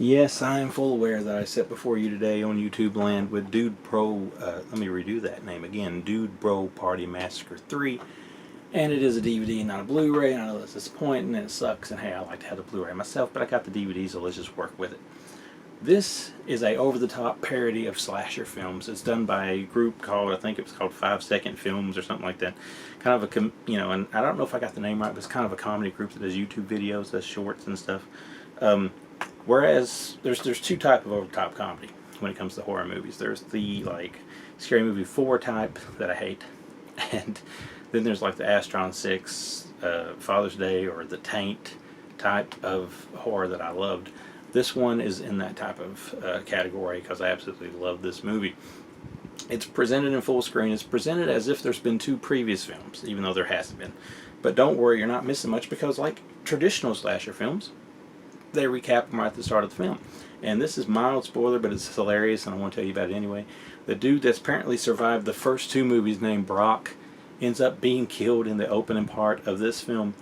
Yes, I am full aware that I sit before you today on YouTube land with Dude Pro, let me redo that name again, Dude Bro Party Massacre 3, and it is a DVD, not a Blu-ray. I know that's disappointing and it sucks, and hey, I like to have the Blu-ray myself, but I got the DVD, so let's just work with it. This is a over-the-top parody of slasher films. It's done by a group called, I think it was called 5 Second Films or something like that. Kind of a, and I don't know if I got the name right, but it's kind of a comedy group that does YouTube videos, does shorts and stuff. Whereas there's two type of over-the-top comedy when it comes to horror movies. There's the like Scary Movie 4 type that I hate, and then there's like the Astron 6, Father's Day, or the Taint type of horror that I loved. This one is in that type of category because I absolutely love this movie. It's presented in full screen. It's presented as if there's been 2 previous films, even though there hasn't been. But don't worry, you're not missing much because like traditional slasher films, they recap them right at the start of the film. And this is mild spoiler, but it's hilarious, and I want to tell you about it anyway. The dude that's apparently survived the first 2 movies, named Brock, ends up being killed in the opening part of this film.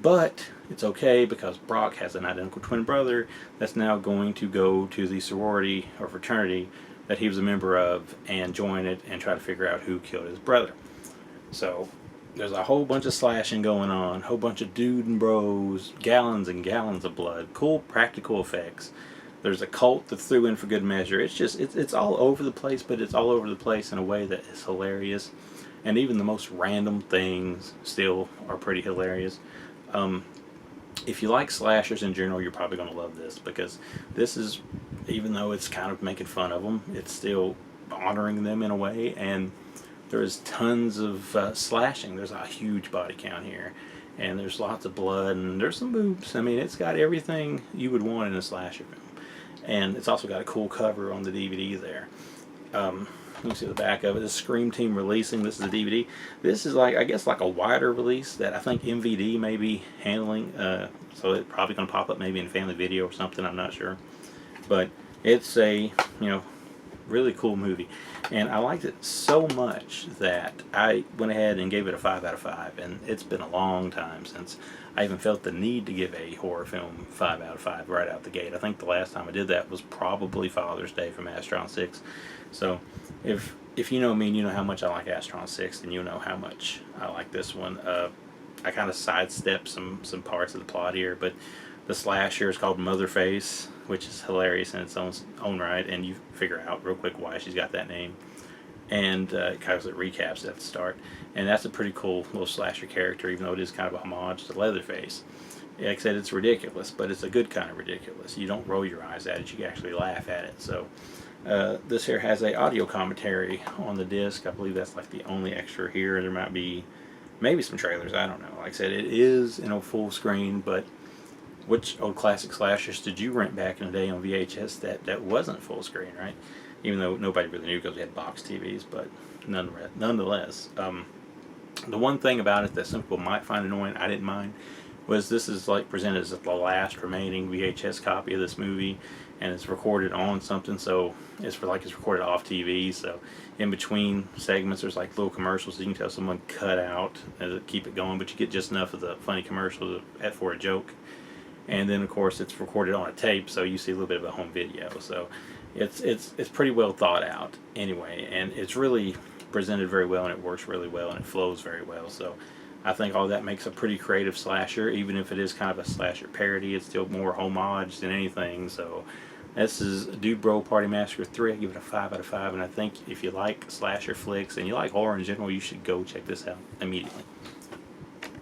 But it's okay because Brock has an identical twin brother that's now going to go to the sorority or fraternity that he was a member of and join it and try to figure out who killed his brother. So there's a whole bunch of slashing going on, a whole bunch of dude and bros, gallons and gallons of blood, cool practical effects. There's a cult that threw in for good measure. It's just, it's all over the place, but it's all over the place in a way that is hilarious. And even the most random things still are pretty hilarious. If you like slashers in general, you're probably going to love this, because this is, even though it's kind of making fun of them, it's still honoring them in a way, and there's tons of slashing. There's a huge body count here, and there's lots of blood, and there's some boobs. I mean, it's got everything you would want in a slasher film, and it's also got a cool cover on the DVD there. You can see the back of it. This Scream Team releasing. This is a DVD. This is like, I guess, like a wider release that I think MVD may be handling. So it's probably going to pop up maybe in Family Video or something. I'm not sure. But it's a, really cool movie. And I liked it so much that I went ahead and gave it a 5 out of 5. And it's been a long time since I even felt the need to give a horror film 5 out of 5 right out the gate. I think the last time I did that was probably Father's Day from Astron 6. So if you know me and you know how much I like Astron 6, then you know how much I like this one. I kind of sidestep some parts of the plot here, but the slasher is called Motherface, which is hilarious in its own right, and you figure out real quick why she's got that name. And because it recaps at the start. And that's a pretty cool little slasher character, even though it is kind of a homage to Leatherface. Like I said, it's ridiculous, but it's a good kind of ridiculous. You don't roll your eyes at it, you can actually laugh at it. So this here has a audio commentary on the disc. I believe that's like the only extra here. There might be maybe some trailers, I don't know. Like I said, it is full screen, but which old classic slashers did you rent back in the day on VHS that wasn't full screen, right? Even though nobody really knew because we had box TVs, but nonetheless. The one thing about it that some people might find annoying, I didn't mind, was this is like presented as the last remaining VHS copy of this movie, and it's recorded on something, so it's recorded off TV, so in between segments there's like little commercials that you can tell someone cut out to keep it going, but you get just enough of the funny commercials for a joke. And then of course it's recorded on a tape, so you see a little bit of a home video. So it's pretty well thought out anyway, and it's really presented very well, and it works really well, and it flows very well. So I think all that makes a pretty creative slasher. Even if it is kind of a slasher parody, it's still more homage than anything. So this is Dude Bro Party Massacre 3. I give it a 5 out of 5, and I think if you like slasher flicks and you like horror in general, you should go check this out immediately.